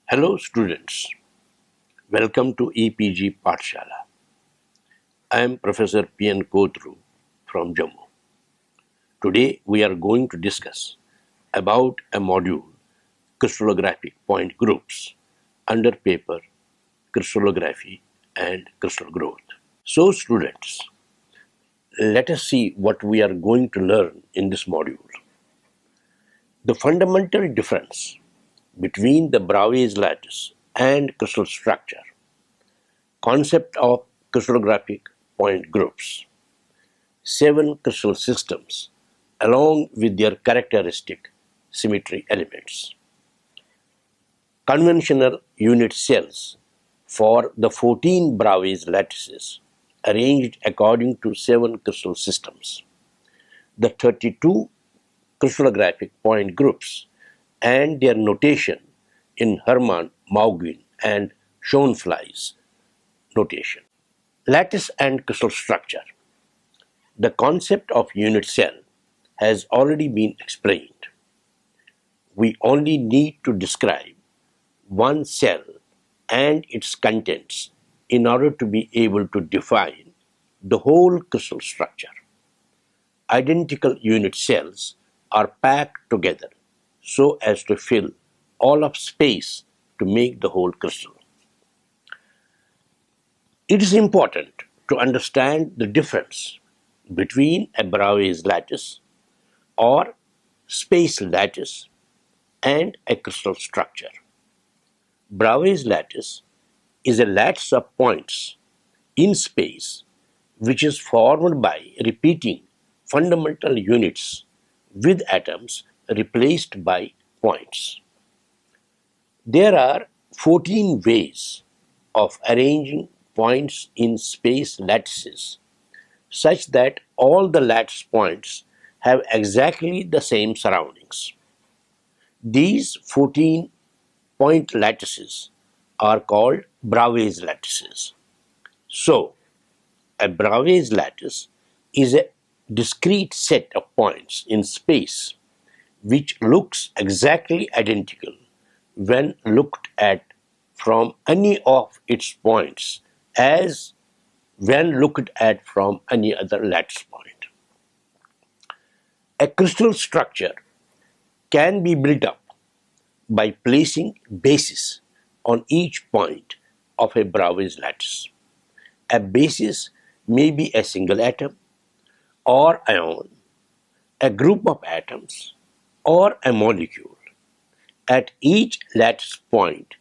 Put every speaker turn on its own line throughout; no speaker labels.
Hello students, welcome to EPG Pathshala. I am Professor P.N. Kotru from Jammu. Today we are going to discuss about a module crystallographic point groups under paper crystallography and crystal growth. So students, let us see what we are going to learn in this module. The fundamental difference between the Bravais lattice and crystal structure, concept of crystallographic point groups, 7 crystal systems along with their characteristic symmetry elements, conventional unit cells for the 14 Bravais lattices arranged according to 7 crystal systems, the 32 crystallographic point groups and their notation in Hermann, Mauguin and Schoenflies notation. Lattice and crystal structure. The concept of unit cell has already been explained. We only need to describe one cell and its contents in order to be able to define the whole crystal structure. Identical unit cells are packed together so as to fill all of space to make the whole crystal. It is important to understand the difference between a Bravais lattice or space lattice and a crystal structure. Bravais lattice is a lattice of points in space which is formed by repeating fundamental units with atoms replaced by points. There are 14 ways of arranging points in space lattices such that all the lattice points have exactly the same surroundings. These 14 point lattices are called Bravais lattices. So, a Bravais lattice is a discrete set of points in space which looks exactly identical when looked at from any of its points as when looked at from any other lattice point. A crystal structure can be built up by placing bases on each point of a Bravais lattice. A basis may be a single atom or ion, a group of atoms, or a molecule. At each lattice point,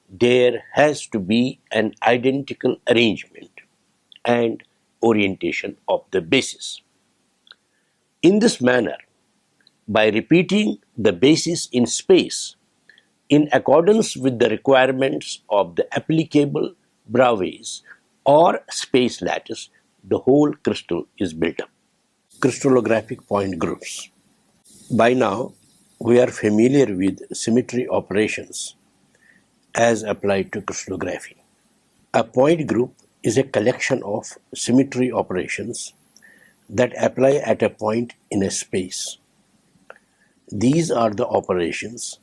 there has to be an identical arrangement and orientation of the basis. In this manner, by repeating the basis in space in accordance with the requirements of the applicable Bravais or space lattice, the whole crystal is built up. Crystallographic point groups. By now, we are familiar with symmetry operations as applied to crystallography. A point group is a collection of symmetry operations that apply at a point in a space. These are the operations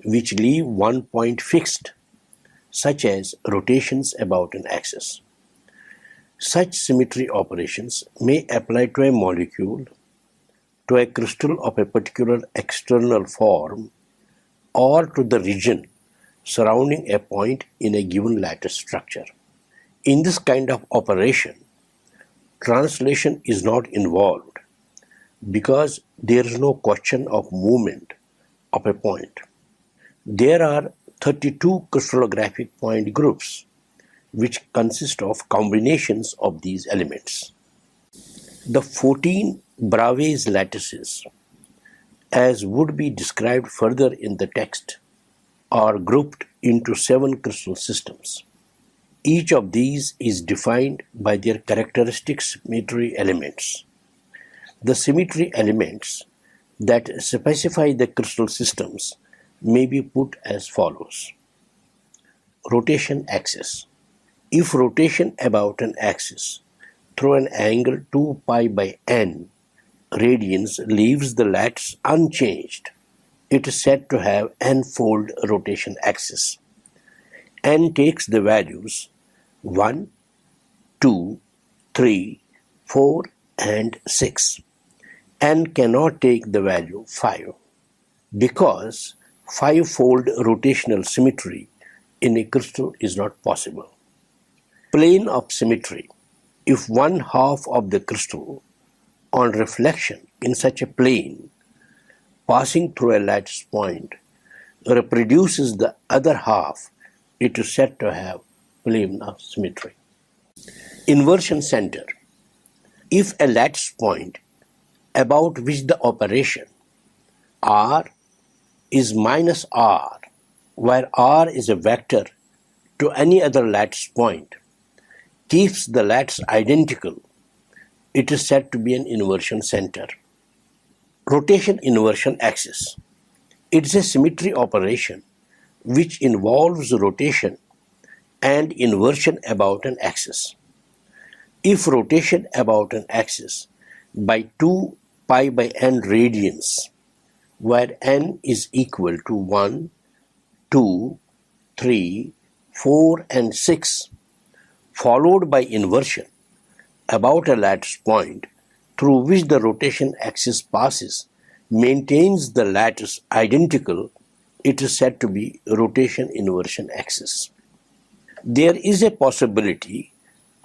which leave one point fixed, such as rotations about an axis. Such symmetry operations may apply to a molecule, to a crystal of a particular external form, or to the region surrounding a point in a given lattice structure. In this kind of operation, translation is not involved because there is no question of movement of a point. There are 32 crystallographic point groups which consist of combinations of these elements. The 14 Bravais lattices, as would be described further in the text, are grouped into 7 crystal systems. Each of these is defined by their characteristic symmetry elements. The symmetry elements that specify the crystal systems may be put as follows. Rotation axis. If rotation about an axis through an angle 2 pi by n radians leaves the lattice unchanged, it is said to have n-fold rotation axis. n takes the values 1, 2, 3, 4 and 6. N cannot take the value 5 because 5-fold rotational symmetry in a crystal is not possible. Plane of symmetry. If one half of the crystal on reflection in such a plane passing through a lattice point reproduces the other half, it is said to have plane of symmetry. Inversion center. If a lattice point about which the operation r is minus r, where r is a vector to any other lattice point, keeps the lattice identical, it is said to be an inversion center. Rotation inversion axis. It is a symmetry operation which involves rotation and inversion about an axis. If rotation about an axis by 2 pi by n radians, where n is equal to 1, 2, 3, 4 and 6, followed by inversion about a lattice point through which the rotation axis passes, maintains the lattice identical, it is said to be rotation inversion axis. There is a possibility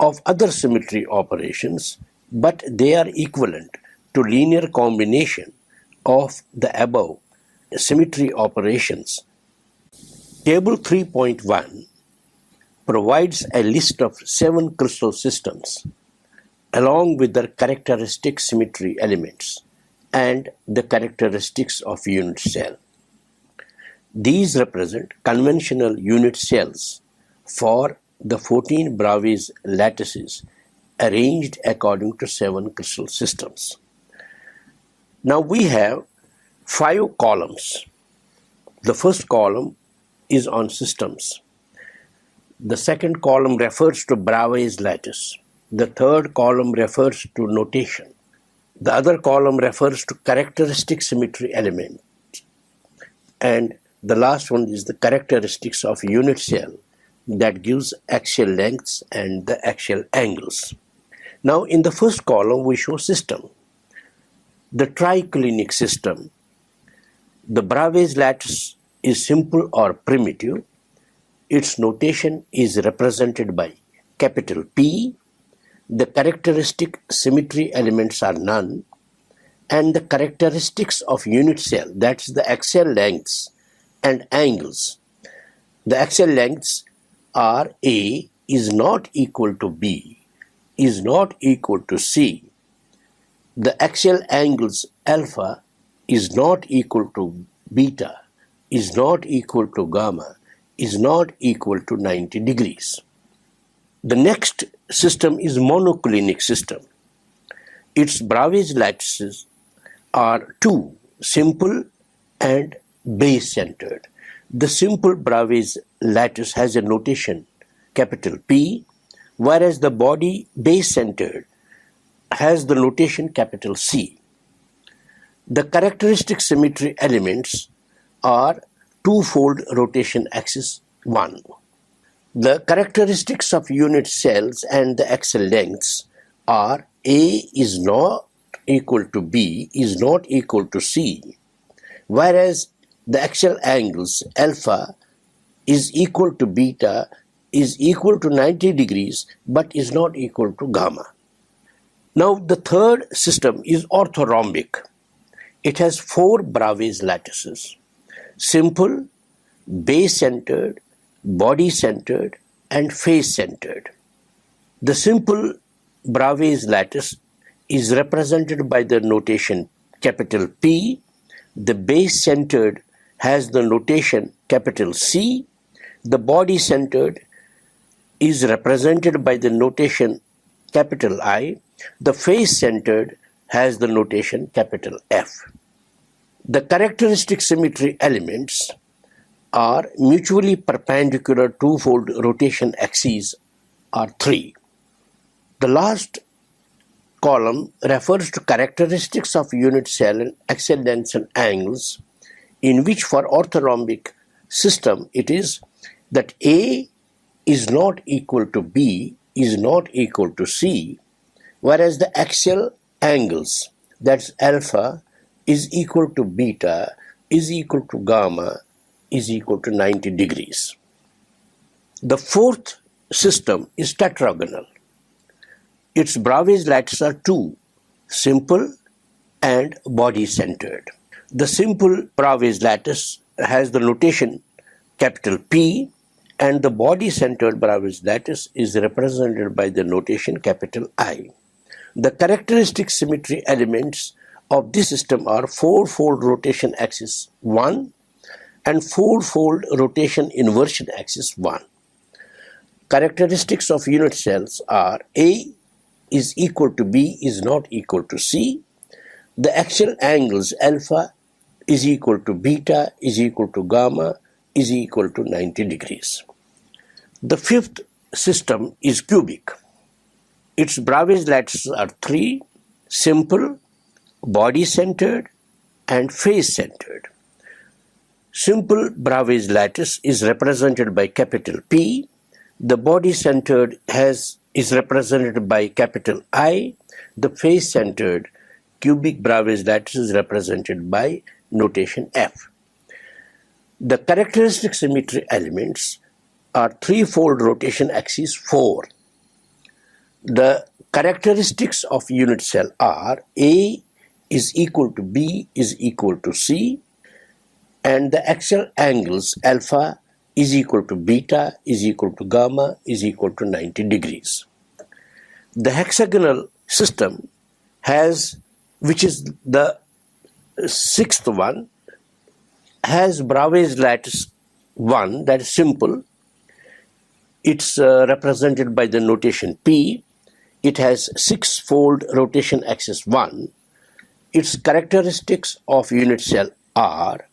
of other symmetry operations, but they are equivalent to linear combination of the above symmetry operations. Table 3.1 provides a list of 7 crystal systems along with their characteristic symmetry elements and the characteristics of unit cell. These represent conventional unit cells for the 14 Bravais lattices arranged according to 7 crystal systems. Now we have 5 columns. The first column is on systems. The second column refers to Bravais lattice. The third column refers to notation. The other column refers to characteristic symmetry element. And the last one is the characteristics of unit cell that gives axial lengths and the axial angles. Now in the first column we show system. The triclinic system. The Bravais lattice is simple or primitive. Its notation is represented by capital P. The characteristic symmetry elements are none, and the characteristics of unit cell, that's the axial lengths and angles. The axial lengths are A is not equal to B, is not equal to C. The axial angles alpha is not equal to beta, is not equal to gamma, is not equal to 90 degrees. The next system is monoclinic system. Its Bravais lattices are 2, simple and base-centered. The simple Bravais lattice has a notation capital P, whereas the body base-centered has the notation capital C. The characteristic symmetry elements are 2-fold rotation axis 1. The characteristics of unit cells and the axial lengths are A is not equal to B, is not equal to C, whereas the axial angles alpha is equal to beta, is equal to 90 degrees, but is not equal to gamma. Now the third system is orthorhombic. It has 4 Bravais lattices: simple, base-centered, body-centered and face-centered. The simple Bravais lattice is represented by the notation capital P. The base-centered has the notation capital C. The body-centered is represented by the notation capital I. The face-centered has the notation capital F. The characteristic symmetry elements are mutually perpendicular 2-fold rotation axes are 3. The last column refers to characteristics of unit cell and axial lengths and angles, in which for orthorhombic system it is that A is not equal to B is not equal to C, whereas the axial angles, that's alpha, is equal to beta, is equal to gamma, is equal to 90 degrees. The fourth system is tetragonal. Its Bravais lattices are two, simple and body-centered. The simple Bravais lattice has the notation capital P, and the body-centered Bravais lattice is represented by the notation capital I. The characteristic symmetry elements of this system are four-fold rotation axis 1 and four-fold rotation inversion axis 1. Characteristics of unit cells are A is equal to B is not equal to C. The axial angles alpha is equal to beta is equal to gamma is equal to 90 degrees. The fifth system is cubic. Its Bravais lattices are three, simple, body-centered, and face-centered. Simple Bravais lattice is represented by capital P. The body-centered is represented by capital I. The face-centered cubic Bravais lattice is represented by notation F. The characteristic symmetry elements are threefold rotation axis 4. The characteristics of unit cell are A is equal to B is equal to C, and the axial angles alpha is equal to beta is equal to gamma is equal to 90 degrees. The hexagonal system which is the sixth one, has Bravais lattice 1, that is simple. It's represented by the notation P. It has six-fold rotation axis 1. Its characteristics of unit cell are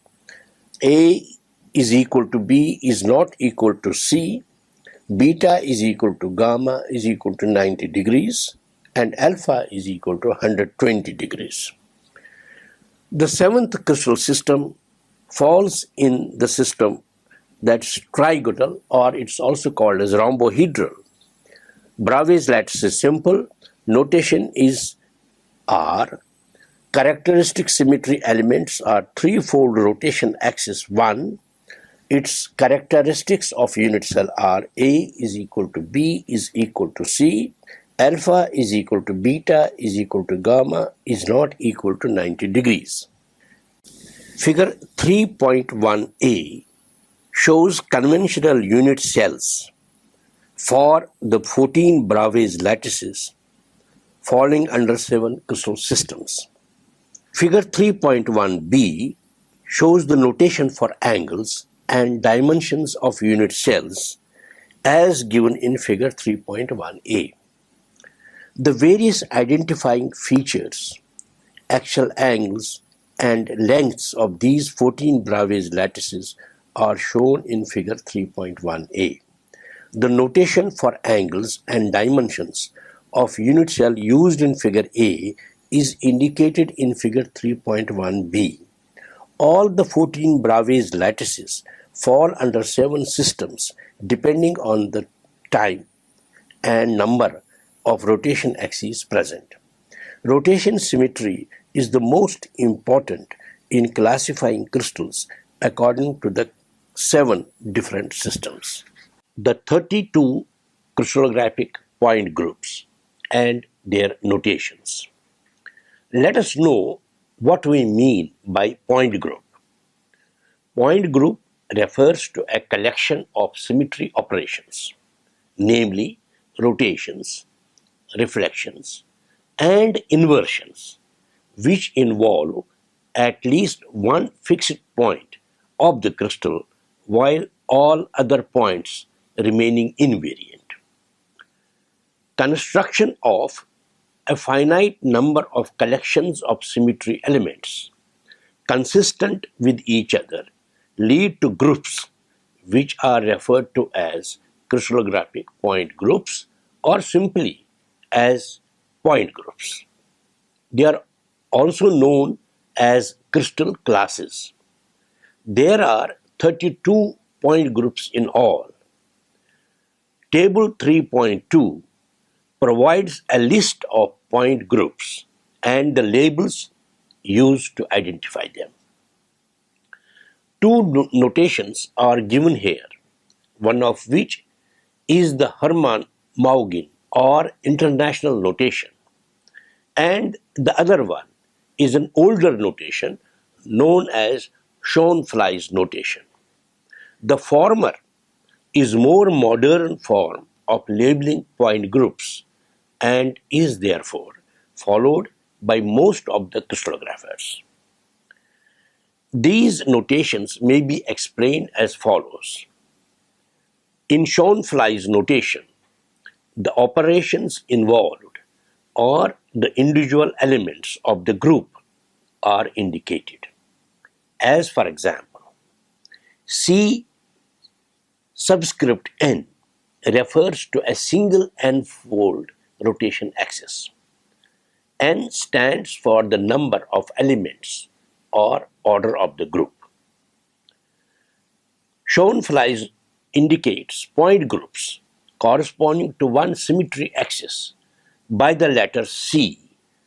A is equal to B is not equal to C, beta is equal to gamma is equal to 90 degrees, and alpha is equal to 120 degrees. The seventh crystal system falls in the system that's trigonal, or it's also called as rhombohedral. Bravais lattice is simple, notation is R. Characteristic symmetry elements are threefold rotation axis 1. Its characteristics of unit cell are A is equal to B is equal to C, alpha is equal to beta is equal to gamma is not equal to 90 degrees. Figure 3.1a shows conventional unit cells for the 14 Bravais lattices falling under 7 crystal systems. Figure 3.1b shows the notation for angles and dimensions of unit cells as given in figure 3.1a. The various identifying features, axial angles, and lengths of these 14 Bravais lattices are shown in figure 3.1a. The notation for angles and dimensions of unit cell used in figure A is indicated in figure 3.1b. All the 14 Bravais lattices fall under 7 systems depending on the time and number of rotation axes present. Rotation symmetry is the most important in classifying crystals according to the 7 different systems. The 32 crystallographic point groups and their notations. Let us know what we mean by point group. Point group refers to a collection of symmetry operations, namely rotations, reflections, and inversions, which involve at least one fixed point of the crystal while all other points remaining invariant. Construction of a finite number of collections of symmetry elements consistent with each other lead to groups which are referred to as crystallographic point groups or simply as point groups. They are also known as crystal classes. There are 32 point groups in all. Table 3.2 provides a list of point groups and the labels used to identify them. Two notations are given here, one of which is the Hermann-Mauguin or international notation, and the other one is an older notation known as Schoenflies notation. The former is more modern form of labeling point groups and is therefore followed by most of the crystallographers. These notations may be explained as follows. In Schoenflies notation, the operations involved or the individual elements of the group are indicated. As for example, C subscript n refers to a single n-fold rotation axis. N stands for the number of elements or order of the group. Schoenflies indicates point groups corresponding to one symmetry axis by the letter C,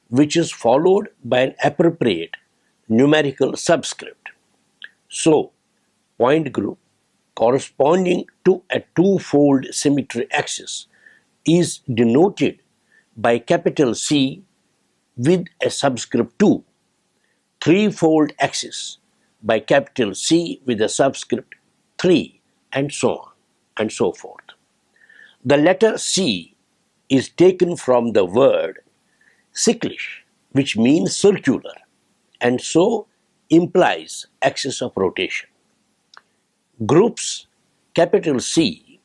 which is followed by an appropriate numerical subscript. So, point group corresponding to a two-fold symmetry axis is denoted by capital C with a subscript 2, three-fold axis by capital C with a subscript 3, and so on and so forth. The letter C is taken from the word cyclisch, which means circular, and so implies axis of rotation. Groups capital C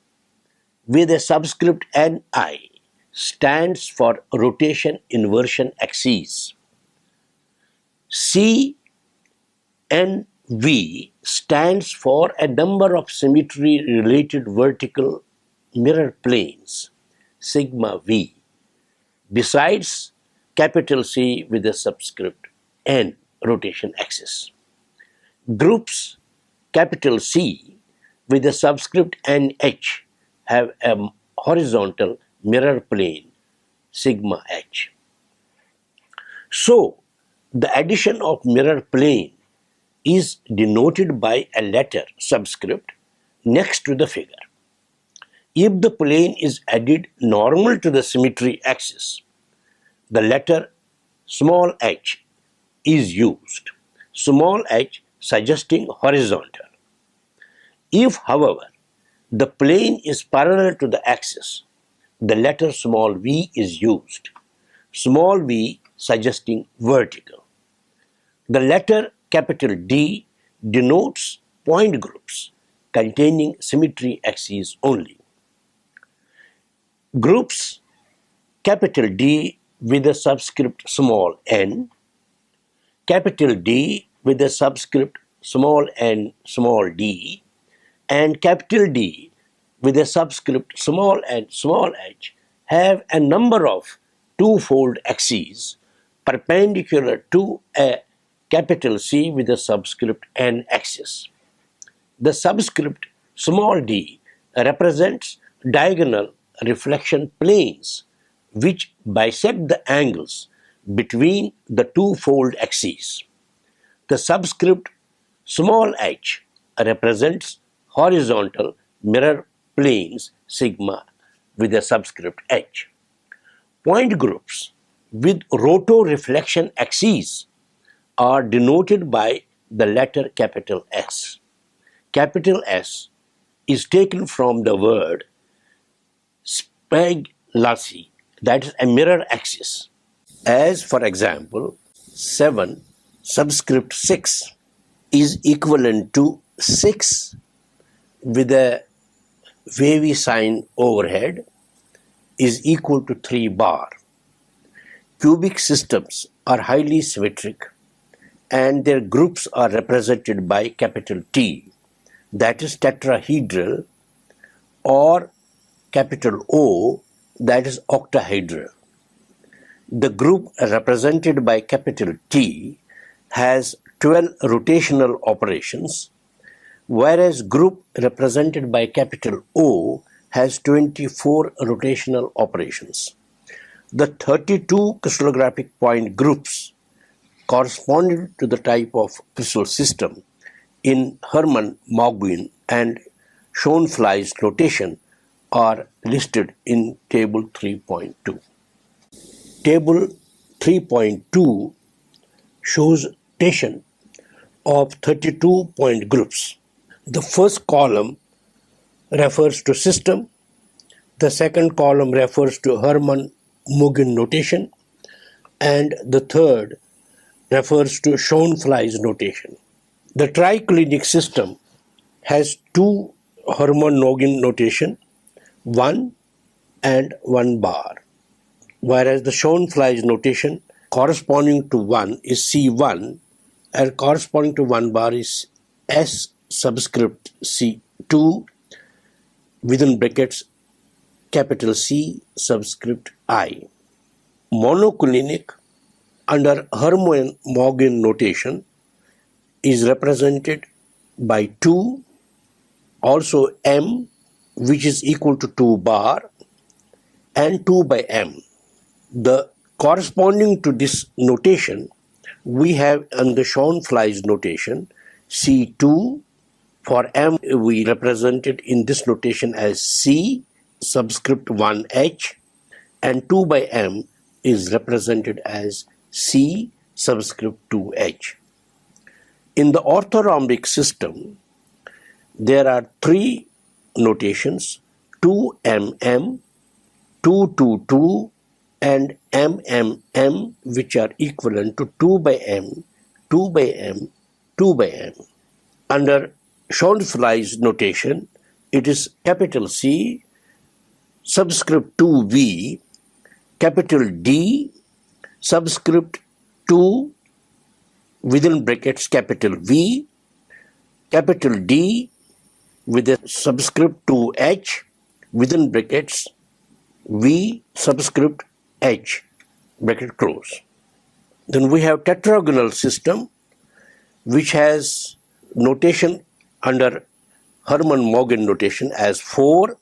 with a subscript Ni stands for rotation inversion axes. CNV stands for a number of symmetry-related vertical mirror planes, sigma V, besides capital C with a subscript N rotation axis. Groups capital C with a subscript NH have a horizontal mirror plane, sigma H. So, the addition of mirror plane is denoted by a letter subscript next to the figure. If the plane is added normal to the symmetry axis, the letter small h is used, small h suggesting horizontal. If, however, the plane is parallel to the axis, the letter small v is used, small v suggesting vertical. The letter capital D denotes point groups containing symmetry axes only. Groups capital D with a subscript small n, capital D with a subscript small n small d, and capital D with a subscript small n small h have a number of two-fold axes perpendicular to a capital C with a subscript n axis. The subscript small d represents diagonal reflection planes which bisect the angles between the two-fold axes. The subscript small h represents horizontal mirror planes, sigma with a subscript h. Point groups with rotoreflection axes are denoted by the letter capital S. Capital S is taken from the word Spiegelachse, that is a mirror axis. As for example, 7 subscript 6 is equivalent to 6 with a wavy sign overhead is equal to 3 bar. Cubic systems are highly symmetric and their groups are represented by capital T, that is tetrahedral, or capital O, that is octahedral. The group represented by capital T has 12 rotational operations, whereas group represented by capital O has 24 rotational operations. The 32 crystallographic point groups corresponding to the type of crystal system in Hermann-Mauguin and Schoenflies notation are listed in Table 3.2. Table 3.2 shows notation of 32 point groups. The first column refers to system, the second column refers to Hermann-Mauguin notation, and the third refers to Schoenflies notation. The triclinic system has two Hermann-Mauguin notation, 1 and 1 bar, whereas the Schoenflies notation corresponding to 1 is C1 and corresponding to 1 bar is S subscript C2 within brackets capital C subscript I. Monoclinic under Hermann-Mauguin notation is represented by 2, also M, which is equal to 2 bar, and 2 by M. The corresponding to this notation, we have in the Schoenflies notation C2. For M, we represent it in this notation as C subscript 1H, and 2 by M is represented as C subscript 2H. In the orthorhombic system, there are 3 notations, 2MM, 222, and MMM, which are equivalent to 2 by M, 2 by M, 2 by M. Under Schoenflies notation, it is capital C, subscript 2V, capital D, subscript 2 within brackets capital V, capital D with a subscript 2H within brackets V subscript H, bracket close. Then we have tetragonal system, which has notation under Hermann-Mauguin notation as 4.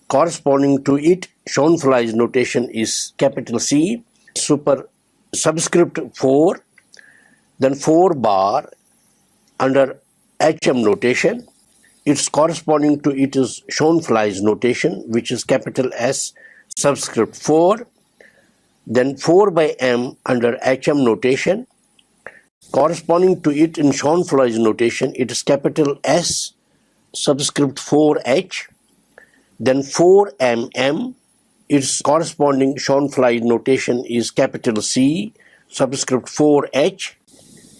Corresponding to it, Schoenflies notation is capital C, super subscript 4, then 4 bar under HM notation. Its corresponding to it is Schoenflies notation, which is capital S subscript 4, then 4 by M under HM notation. Corresponding to it in Schoenflies notation, it is capital S subscript 4H, then 4MM. Its corresponding Schoenflies notation is capital C subscript 4H,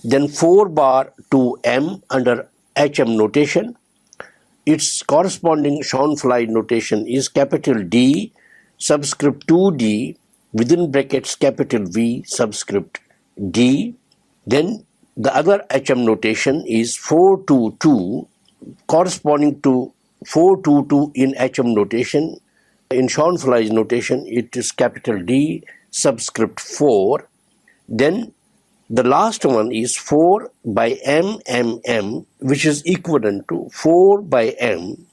then 4 bar to M under HM notation. Its corresponding Schoenflies notation is capital D subscript 2D within brackets capital V subscript D. Then the other HM notation is 422, corresponding to 422 in HM notation. In Schoenflies notation, it is capital D subscript 4. Then the last one is 4 by MMM, which is equivalent to 4 by M,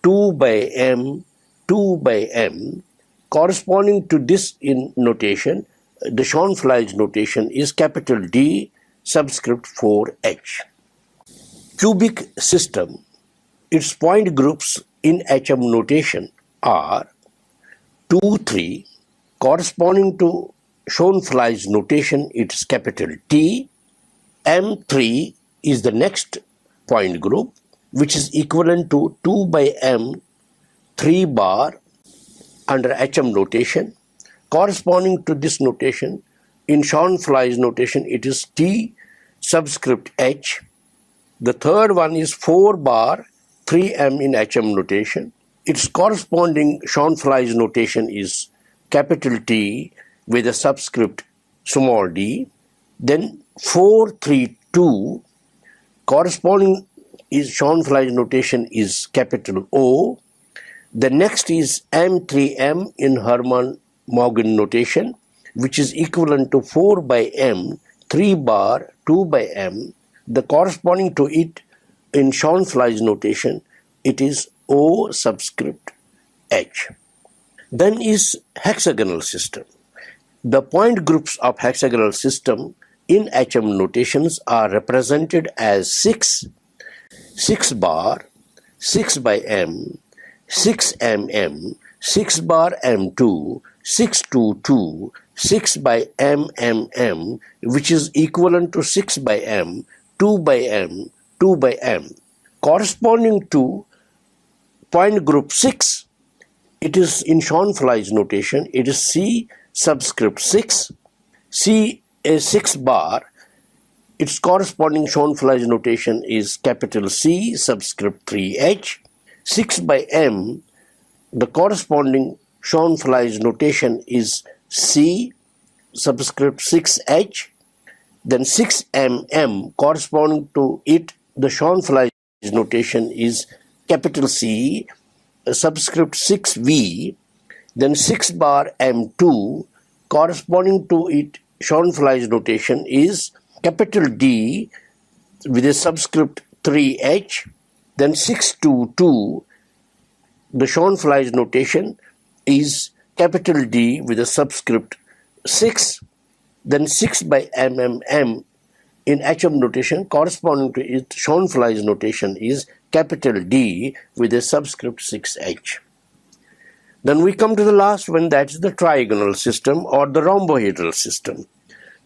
2 by M, 2 by M. Corresponding to this in notation, the Schoenflies notation is capital D subscript 4H. Cubic system, its point groups in HM notation are 2, 3. Corresponding to Schoenflies notation, it's capital T. M3 is the next point group, which is equivalent to 2 by M, 3 bar under HM notation. Corresponding to this notation, in Schoenflies notation, it is T subscript H. The third one is 4 bar, 3M in HM notation. Its corresponding Schoenflies notation is capital T with a subscript small d. Then 4, 3, 2, corresponding is Schoenflies notation is capital O. The next is M3M in Hermann-Mauguin notation, which is equivalent to 4 by M, 3 bar, 2 by M. The corresponding to it In Schoenflies notation, it is O subscript H. Then is hexagonal system. The point groups of hexagonal system in HM notations are represented as 6, 6 bar, 6 by M, 6 mm, 6 bar M2, 622, 6 by M, which is equivalent to 6 by M, 2 by M, 2 by M. Corresponding to point group 6, it is in Schoenflies notation, it is C subscript 6, C is 6 bar, its corresponding Schoenflies notation is capital C subscript 3H. 6 by M, the corresponding Schoenflies notation is C subscript 6H. Then 6 mm corresponding to it, the Schoenflies notation is capital C subscript 6V. Then 6 bar M2 corresponding to it, Schoenflies notation is capital D with a subscript 3H. Then 622, the Schoenflies notation is capital D with a subscript 6. Then 6 by mm in HM notation corresponding to it, Schoenflies notation is capital D with a subscript 6H. Then we come to the last one, that is the trigonal system or the rhombohedral system.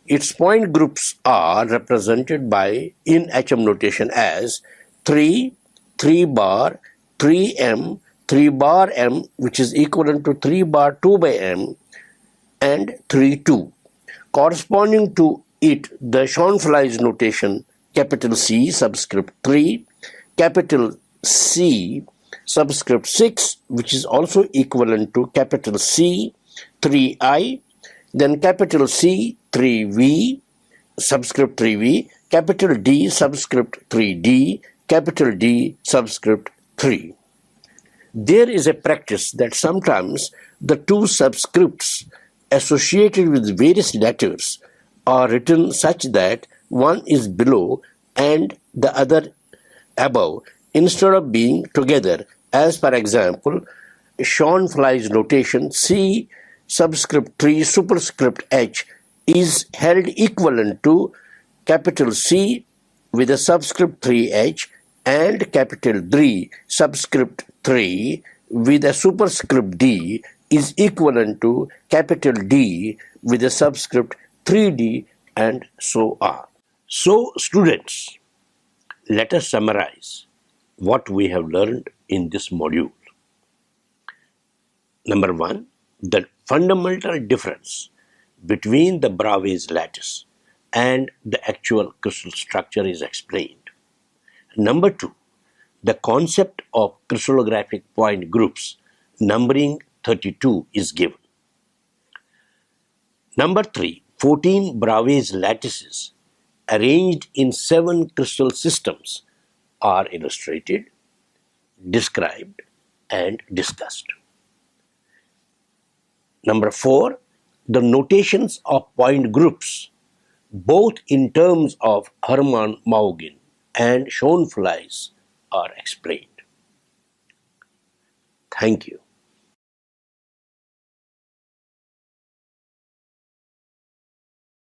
Its point groups are represented by in HM notation as 3, 3 bar, 3M, 3 bar M, which is equivalent to 3 bar 2 by M, and 3, 2. Corresponding to it, the Schoenflies notation capital C subscript 3, capital C subscript 6, which is also equivalent to capital C 3I, then capital C 3V subscript 3V, capital D subscript 3D, capital D subscript 3. There is a practice that sometimes the two subscripts associated with various letters are written such that one is below and the other above instead of being together, as for example Schoenflies notation C subscript 3 superscript H is held equivalent to capital C with a subscript 3H and capital D subscript 3 with a superscript D is equivalent to capital D with a subscript 3D, and so on. So students, let us summarize what we have learned in this module. Number 1, the fundamental difference between the Bravais lattice and the actual crystal structure is explained. Number 2, the concept of crystallographic point groups numbering 32 is given. Number 3, 14 Bravais lattices arranged in 7 crystal systems are illustrated, described, and discussed. Number 4, the notations of point groups, both in terms of Hermann-Maugin and Schoenflies, are explained. Thank you.